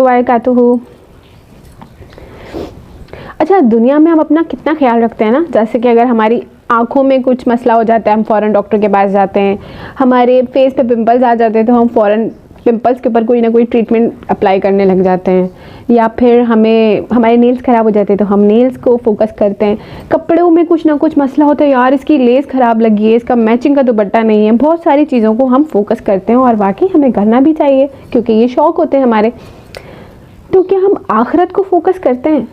वबरकातुहू। अच्छा, दुनिया में हम अपना कितना ख्याल रखते हैं ना। जैसे कि अगर हमारी आँखों में कुछ मसला हो जाता है, हम फ़ौरन डॉक्टर के पास जाते हैं। हमारे फेस पे पिंपल्स आ जाते हैं तो हम फ़ौरन पिंपल्स के ऊपर कोई ना कोई ट्रीटमेंट अप्लाई करने लग जाते हैं। या फिर हमारे नेल्स ख़राब हो जाते हैं तो हम नेल्स को फोकस करते हैं। कपड़ों में कुछ ना कुछ मसला होता है, यार इसकी लेस ख़राब लगी है, इसका मैचिंग का दुपट्टा नहीं है। बहुत सारी चीज़ों को हम फोकस करते हैं और वाकई हमें करना भी चाहिए क्योंकि ये शौक़ होते हैं हमारे। तो क्या हम आखिरत को फोकस करते हैं?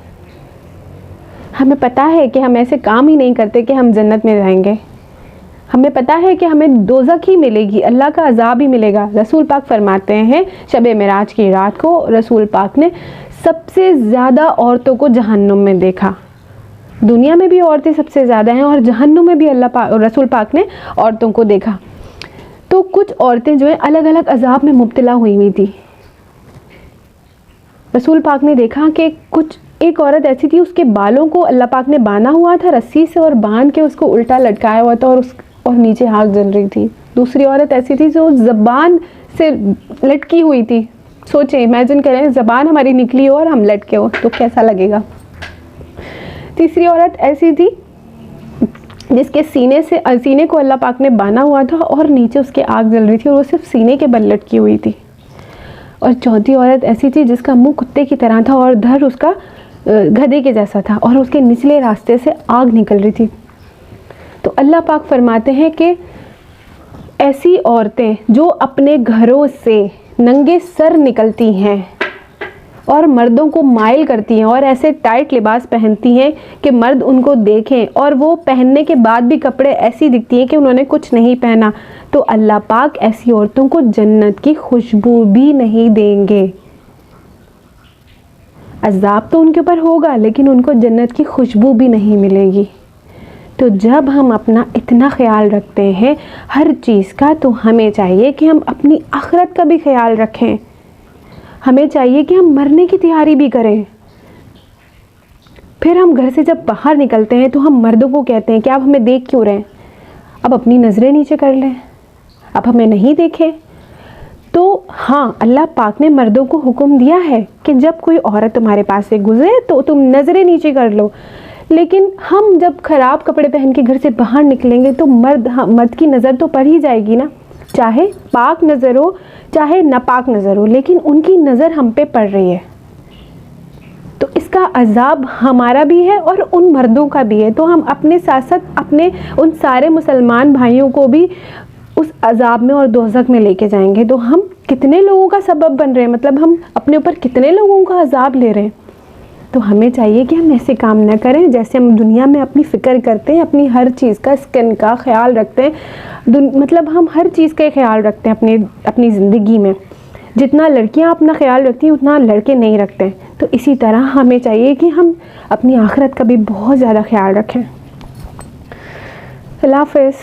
हमें पता है कि हम ऐसे काम ही नहीं करते कि हम जन्नत में जाएंगे। हमें पता है कि हमें दोज़ख ही मिलेगी, अल्लाह का अज़ाब ही मिलेगा। रसूल पाक फरमाते हैं शब मेराज की रात को रसूल पाक ने सबसे ज़्यादा औरतों को जहन्नुम में देखा। दुनिया में भी औरतें सबसे ज़्यादा हैं और जहन्नुम में भी रसूल पाक ने औरतों को देखा। तो कुछ औरतें जो है अलग अलग अज़ाब में मुब्तला हुई हुई थी। रसूल पाक ने देखा कि एक औरत ऐसी थी, उसके बालों को अल्लाह पाक ने बांधा हुआ था रस्सी से और बांध के उसको उल्टा लटकाया हुआ था और नीचे आग जल रही थी। दूसरी औरत ऐसी थी जो ज़बान से लटकी हुई थी। सोचें, इमेजिन करें ज़बान हमारी निकली हो और हम लटके हो तो कैसा लगेगा। तीसरी औरत ऐसी थी जिसके सीने को अल्लाह पाक ने बांधा हुआ था और नीचे उसके आग जल रही थी और वो सिर्फ सीने के बल लटकी हुई थी। और चौथी औरत ऐसी थी जिसका मुंह कुत्ते की तरह था और धड़ उसका गधे के जैसा था और उसके निचले रास्ते से आग निकल रही थी। तो अल्लाह पाक फरमाते हैं कि ऐसी औरतें जो अपने घरों से नंगे सर निकलती हैं और मर्दों को माइल करती हैं और ऐसे टाइट लिबास पहनती हैं कि मर्द उनको देखें और वो पहनने के बाद भी कपड़े ऐसी दिखती हैं कि उन्होंने कुछ नहीं पहना, तो अल्लाह पाक ऐसी औरतों को जन्नत की खुशबू भी नहीं देंगे। अज़ाब तो उनके ऊपर होगा लेकिन उनको जन्नत की खुशबू भी नहीं मिलेगी। तो जब हम अपना इतना ख्याल रखते हैं हर चीज़ का, तो हमें चाहिए कि हम अपनी आखिरत का भी ख्याल रखें। हमें चाहिए कि हम मरने की तैयारी भी करें। फिर हम घर से जब बाहर निकलते हैं तो हम मर्दों को कहते हैं कि आप हमें देख क्यों रहे हैं, अब अपनी नज़रें नीचे कर लें, अब हमें नहीं देखें। तो हाँ, अल्लाह पाक ने मर्दों को हुक्म दिया है कि जब कोई औरत तुम्हारे पास से गुजरे तो तुम नज़रें नीचे कर लो। लेकिन हम जब ख़राब कपड़े पहन के घर से बाहर निकलेंगे तो मर्द की नज़र तो पड़ ही जाएगी ना, चाहे पाक नज़र हो चाहे नापाक नज़र हो, लेकिन उनकी नज़र हम पे पड़ रही है। तो इसका अज़ाब हमारा भी है और उन मर्दों का भी है। तो हम अपने साथ साथ अपने उन सारे मुसलमान भाइयों को भी उस अज़ाब में और दोज़ख में लेके जाएंगे। तो हम कितने लोगों का सबब बन रहे हैं, मतलब हम अपने ऊपर कितने लोगों का अज़ाब ले रहे हैं। तो हमें चाहिए कि हम ऐसे काम न करें जैसे हम दुनिया में अपनी फ़िक्र करते हैं, अपनी हर चीज़ का, स्किन का ख्याल रखते हैं। मतलब हम हर चीज़ का ख्याल रखते हैं अपनी ज़िंदगी में। जितना लड़कियां अपना ख्याल रखती हैं उतना लड़के नहीं रखते हैं। तो इसी तरह हमें चाहिए कि हम अपनी आखिरत का भी बहुत ज़्यादा ख्याल रखें। अल्लाह हाफ़िज़।